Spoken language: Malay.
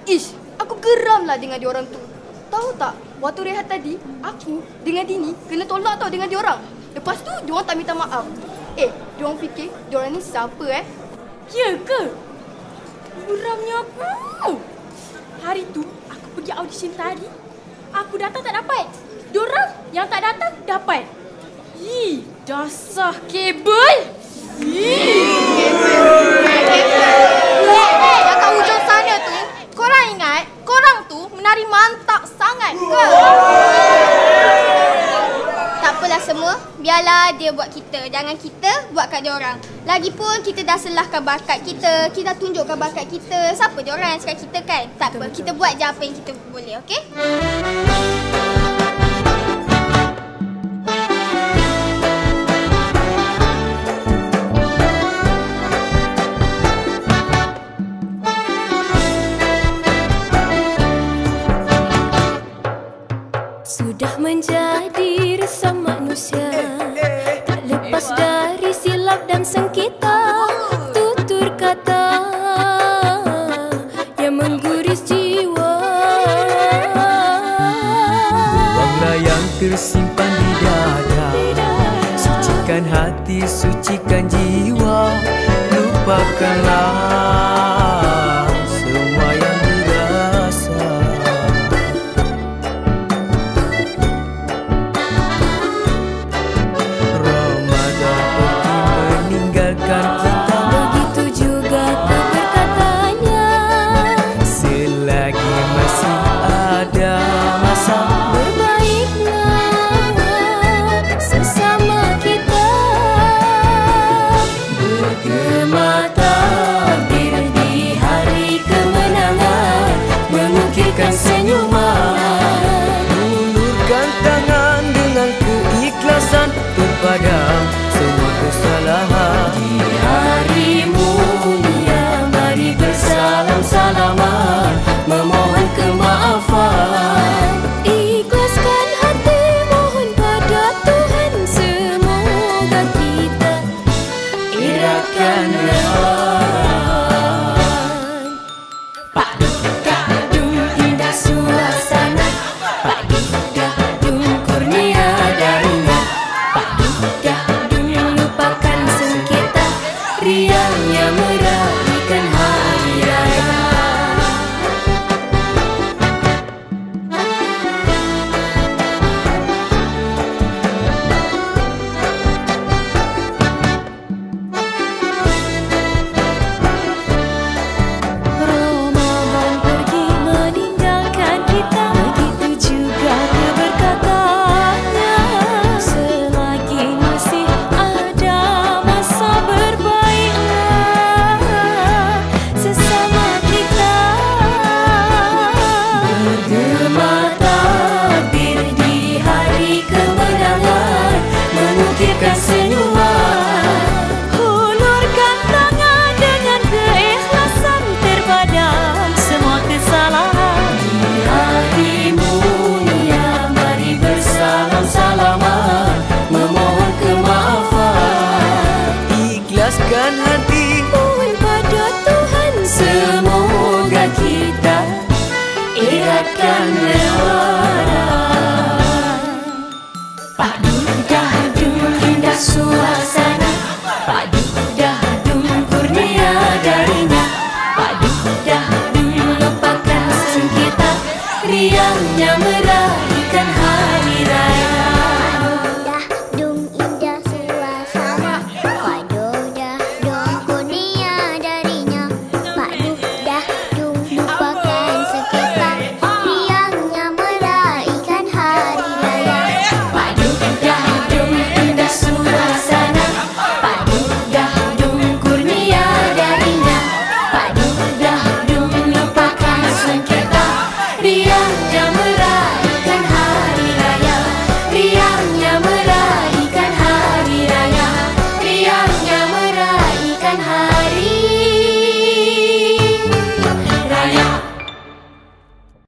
Ish, aku geram lah dengan diorang tu. Tahu tak, waktu rehat tadi, aku dengan Dini kena tolak tau dengan diorang. Lepas tu, diorang tak minta maaf. Diorang fikir diorang ni siapa Ya ke? Geramnya aku. Hari tu, aku pergi audition tadi. Aku datang tak dapat. Diorang yang tak datang dapat. Dasar kabel. Yang kat hujung sana tu, korang ingat korang tu menari mantap sangat ke? Tak apalah semua, biarlah dia buat kita. Jangan kita buat kat diorang. Lagipun kita dah selahkan bakat kita. Kita tunjukkan bakat kita. Siapa diorang yang suka kita kan? Tak apa, kita buat je apa yang kita boleh, okey? Sudah menjadi resah manusia, tak lepas dari silap dan sengketa. Tutur kata yang mengguris jiwa. Buanglah yang tersimpan di dada, sucikan hati, sucikan jiwa. Lupakanlah semua yang dirasa. Ramadan pergi meninggalkan kita, Begitu juga keberkatannya. selagi masih ada masa. Berbaiklah sesama kita. Bergema takbir di hari kemenangan, mengukirkan senyuman, ulurkan tangan dengan keikhlasan, terpadam semua kesalahan. Di hari mulia mari bersalam-salaman, memohon kemaafan. Ikhlaskan hati, mohon pada Tuhan. Semoga kita Pak Dudung indah suasana, Pak Dudung kurnia darinya, Pak Dudung lupakan sengketa, riangnya meraihkan hari raya. Ramadan pergi meninggalkan kita, begitu juga keberkatannya. Selagi masih ada masa, berbaiklah sesama kita. Bergema takbir di hari kemenangan, mengukirkan senyuman, Hulurkan tangan dengan keikhlasan, terpadam semua kesalahan. di hari mulia mari bersalam-salaman, memohon kemaafan. Ikhlaskan hati, Mohon pada Tuhan. semoga kita eratkan